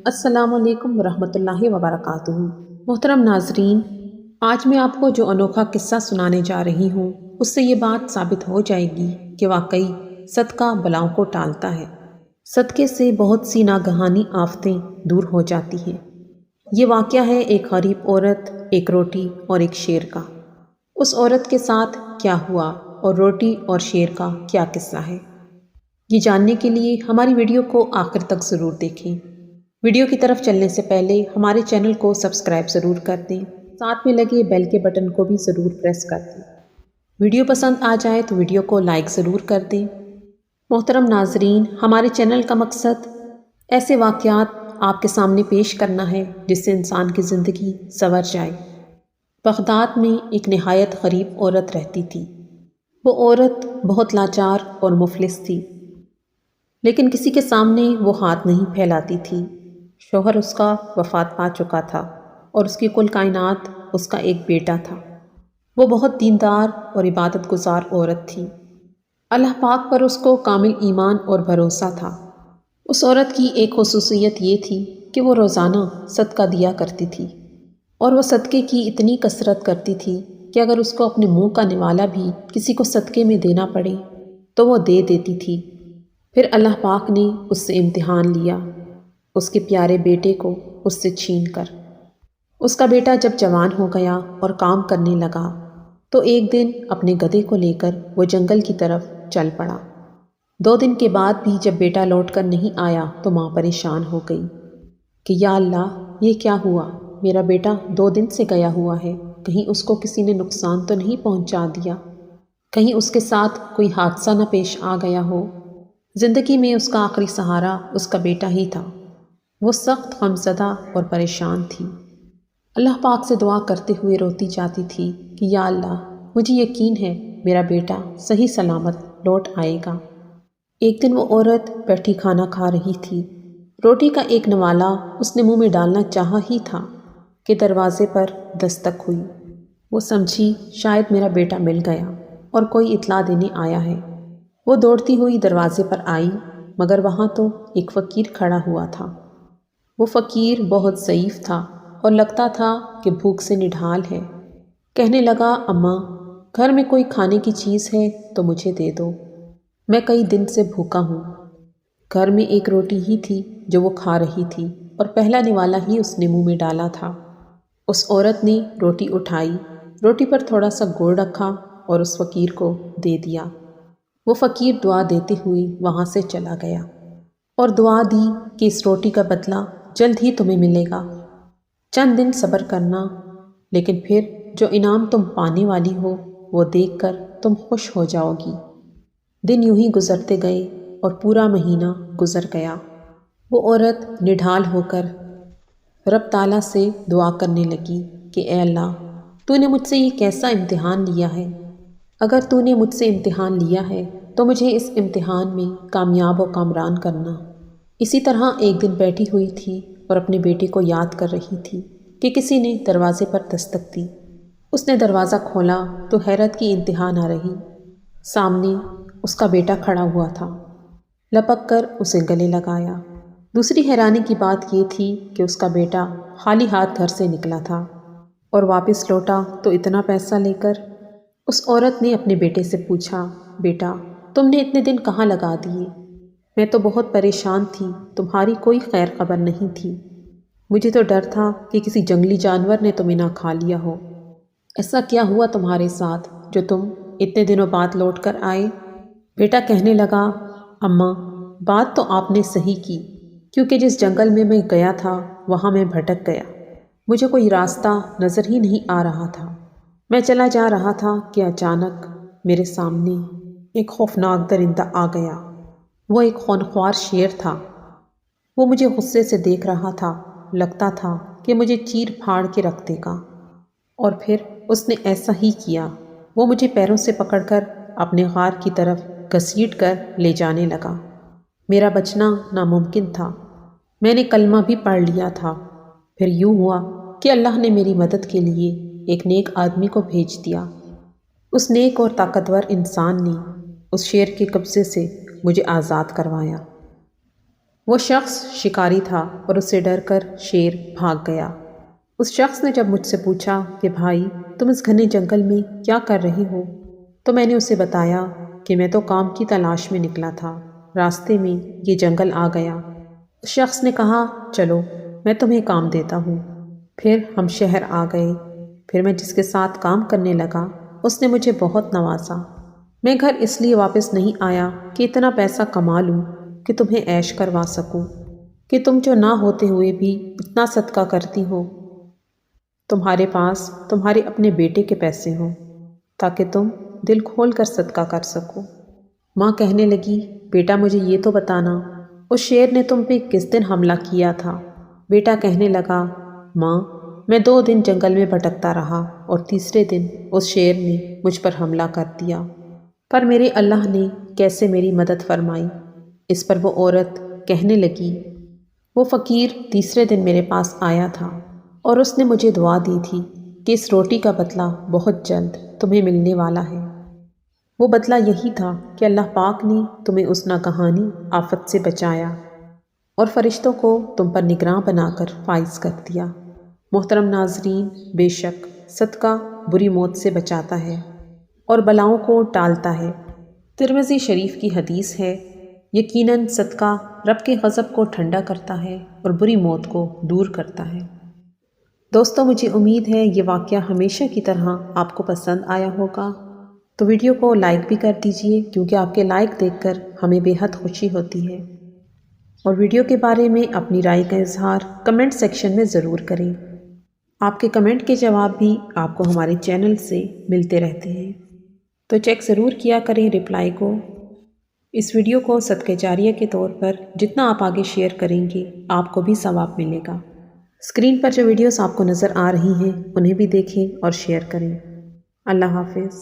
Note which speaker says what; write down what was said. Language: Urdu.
Speaker 1: السلام علیکم ورحمۃ اللہ وبرکاتہ۔ محترم ناظرین، آج میں آپ کو جو انوکھا قصہ سنانے جا رہی ہوں اس سے یہ بات ثابت ہو جائے گی کہ واقعی صدقہ بلاؤں کو ٹالتا ہے۔ صدقے سے بہت سی ناگہانی آفتیں دور ہو جاتی ہیں۔ یہ واقعہ ہے ایک غریب عورت، ایک روٹی اور ایک شیر کا۔ اس عورت کے ساتھ کیا ہوا اور روٹی اور شیر کا کیا قصہ ہے، یہ جاننے کے لیے ہماری ویڈیو کو آخر تک ضرور دیکھیں۔ ویڈیو کی طرف چلنے سے پہلے ہمارے چینل کو سبسکرائب ضرور کر دیں، ساتھ میں لگے بیل کے بٹن کو بھی ضرور پریس کر دیں۔ ویڈیو پسند آ جائے تو ویڈیو کو لائک ضرور کر دیں۔ محترم ناظرین، ہمارے چینل کا مقصد ایسے واقعات آپ کے سامنے پیش کرنا ہے جس سے انسان کی زندگی سنور جائے۔ بغداد میں ایک نہایت غریب عورت رہتی تھی۔ وہ عورت بہت لاچار اور مفلس تھی، لیکن کسی کے سامنے وہ ہاتھ نہیں پھیلاتی تھی۔ شوہر اس کا وفات پا چکا تھا اور اس کی کل کائنات اس کا ایک بیٹا تھا۔ وہ بہت دیندار اور عبادت گزار عورت تھی۔ اللہ پاک پر اس کو کامل ایمان اور بھروسہ تھا۔ اس عورت کی ایک خصوصیت یہ تھی کہ وہ روزانہ صدقہ دیا کرتی تھی، اور وہ صدقے کی اتنی کثرت کرتی تھی کہ اگر اس کو اپنے منہ کا نوالا بھی کسی کو صدقے میں دینا پڑے تو وہ دے دیتی تھی۔ پھر اللہ پاک نے اس سے امتحان لیا، اس کے پیارے بیٹے کو اس سے چھین کر۔ اس کا بیٹا جب جوان ہو گیا اور کام کرنے لگا تو ایک دن اپنے گدھے کو لے کر وہ جنگل کی طرف چل پڑا۔ 2 دن کے بعد بھی جب بیٹا لوٹ کر نہیں آیا تو ماں پریشان ہو گئی کہ یا اللہ، یہ کیا ہوا؟ میرا بیٹا 2 دن سے گیا ہوا ہے، کہیں اس کو کسی نے نقصان تو نہیں پہنچا دیا، کہیں اس کے ساتھ کوئی حادثہ نہ پیش آ گیا ہو۔ زندگی میں اس کا آخری سہارا اس کا بیٹا ہی تھا۔ وہ سخت غمزدہ اور پریشان تھی۔ اللہ پاک سے دعا کرتے ہوئے روتی جاتی تھی کہ یا اللہ، مجھے یقین ہے میرا بیٹا صحیح سلامت لوٹ آئے گا۔ ایک دن وہ عورت بیٹھی کھانا کھا رہی تھی۔ روٹی کا ایک نوالا اس نے منہ میں ڈالنا چاہا ہی تھا کہ دروازے پر دستک ہوئی۔ وہ سمجھی شاید میرا بیٹا مل گیا اور کوئی اطلاع دینے آیا ہے۔ وہ دوڑتی ہوئی دروازے پر آئی، مگر وہاں تو ایک فقیر کھڑا ہوا تھا۔ وہ فقیر بہت ضعیف تھا اور لگتا تھا کہ بھوک سے نڈھال ہے۔ کہنے لگا، اماں، گھر میں کوئی کھانے کی چیز ہے تو مجھے دے دو، میں کئی دن سے بھوکا ہوں۔ گھر میں ایک روٹی ہی تھی جو وہ کھا رہی تھی اور پہلا نوالا ہی اس نے منہ میں ڈالا تھا۔ اس عورت نے روٹی اٹھائی، روٹی پر تھوڑا سا گڑ رکھا اور اس فقیر کو دے دیا۔ وہ فقیر دعا دیتے ہوئے وہاں سے چلا گیا اور دعا دی کہ اس روٹی کا بدلہ جلد ہی تمہیں ملے گا، چند دن صبر کرنا، لیکن پھر جو انعام تم پانے والی ہو وہ دیکھ کر تم خوش ہو جاؤ گی۔ دن یوں ہی گزرتے گئے اور پورا مہینہ گزر گیا۔ وہ عورت نڈھال ہو کر رب تعالیٰ سے دعا کرنے لگی کہ اے اللہ، تو نے مجھ سے یہ کیسا امتحان لیا ہے؟ اگر تو نے مجھ سے امتحان لیا ہے تو مجھے اس امتحان میں کامیاب و کامران کرنا۔ اسی طرح ایک دن بیٹھی ہوئی تھی اور اپنے بیٹے کو یاد کر رہی تھی کہ کسی نے دروازے پر دستک دی۔ اس نے دروازہ کھولا تو حیرت کی انتہا نہ رہی۔ سامنے اس کا بیٹا کھڑا ہوا تھا، لپک کر اسے گلے لگایا۔ دوسری حیرانی کی بات یہ تھی کہ اس کا بیٹا خالی ہاتھ گھر سے نکلا تھا اور واپس لوٹا تو اتنا پیسہ لے کر۔ اس عورت نے اپنے بیٹے سے پوچھا، بیٹا، تم نے اتنے دن کہاں لگا دیے؟ میں تو بہت پریشان تھی، تمہاری کوئی خیر خبر نہیں تھی۔ مجھے تو ڈر تھا کہ کسی جنگلی جانور نے تمہیں نہ کھا لیا ہو۔ ایسا کیا ہوا تمہارے ساتھ جو تم اتنے دنوں بعد لوٹ کر آئے؟ بیٹا کہنے لگا، اماں، بات تو آپ نے صحیح کی، کیونکہ جس جنگل میں گیا تھا وہاں میں بھٹک گیا۔ مجھے کوئی راستہ نظر ہی نہیں آ رہا تھا۔ میں چلا جا رہا تھا کہ اچانک میرے سامنے ایک خوفناک درندہ آ گیا۔ وہ ایک خونخوار شیر تھا۔ وہ مجھے غصے سے دیکھ رہا تھا، لگتا تھا کہ مجھے چیر پھاڑ کے رکھ دے گا، اور پھر اس نے ایسا ہی کیا۔ وہ مجھے پیروں سے پکڑ کر اپنے غار کی طرف گھسیٹ کر لے جانے لگا۔ میرا بچنا ناممکن تھا۔ میں نے کلمہ بھی پڑھ لیا تھا۔ پھر یوں ہوا کہ اللہ نے میری مدد کے لیے ایک نیک آدمی کو بھیج دیا۔ اس نیک اور طاقتور انسان نے اس شیر کے قبضے سے مجھے آزاد کروایا۔ وہ شخص شکاری تھا اور اس سے ڈر کر شیر بھاگ گیا۔ اس شخص نے جب مجھ سے پوچھا کہ بھائی تم اس گھنے جنگل میں کیا کر رہے ہو، تو میں نے اسے بتایا کہ میں تو کام کی تلاش میں نکلا تھا، راستے میں یہ جنگل آ گیا۔ اس شخص نے کہا چلو میں تمہیں کام دیتا ہوں۔ پھر ہم شہر آ گئے۔ پھر میں جس کے ساتھ کام کرنے لگا اس نے مجھے بہت نوازا۔ میں گھر اس لیے واپس نہیں آیا کہ اتنا پیسہ کما لوں کہ تمہیں عیش کروا سکوں، کہ تم جو نہ ہوتے ہوئے بھی اتنا صدقہ کرتی ہو، تمہارے پاس تمہارے اپنے بیٹے کے پیسے ہوں تاکہ تم دل کھول کر صدقہ کر سکو۔ ماں کہنے لگی بیٹا مجھے یہ تو بتانا اس شیر نے تم پہ کس دن حملہ کیا تھا؟ بیٹا کہنے لگا ماں میں 2 دن جنگل میں بھٹکتا رہا اور تیسرے دن اس شیر نے مجھ پر حملہ کر دیا، پر میرے اللہ نے کیسے میری مدد فرمائی۔ اس پر وہ عورت کہنے لگی وہ فقیر تیسرے دن میرے پاس آیا تھا اور اس نے مجھے دعا دی تھی کہ اس روٹی کا بدلہ بہت جلد تمہیں ملنے والا ہے۔ وہ بدلہ یہی تھا کہ اللہ پاک نے تمہیں اس ناگہانی آفت سے بچایا اور فرشتوں کو تم پر نگراں بنا کر فائز کر دیا۔ محترم ناظرین، بے شک صدقہ بری موت سے بچاتا ہے اور بلاؤں کو ٹالتا ہے۔ ترمذی شریف کی حدیث ہے، یقیناً صدقہ رب کے غضب کو ٹھنڈا کرتا ہے اور بری موت کو دور کرتا ہے۔ دوستو مجھے امید ہے یہ واقعہ ہمیشہ کی طرح آپ کو پسند آیا ہوگا، تو ویڈیو کو لائک بھی کر دیجئے کیونکہ آپ کے لائک دیکھ کر ہمیں بے حد خوشی ہوتی ہے، اور ویڈیو کے بارے میں اپنی رائے کا اظہار کمنٹ سیکشن میں ضرور کریں۔ آپ کے کمنٹ کے جواب بھی آپ کو ہمارے چینل سے ملتے رہتے ہیں، تو چیک ضرور کیا کریں رپلائی کو۔ اس ویڈیو کو صدقہ جاریہ کے طور پر جتنا آپ آگے شیئر کریں گے آپ کو بھی ثواب ملے گا۔ اسکرین پر جو ویڈیوز آپ کو نظر آ رہی ہیں انہیں بھی دیکھیں اور شیئر کریں۔ اللہ حافظ۔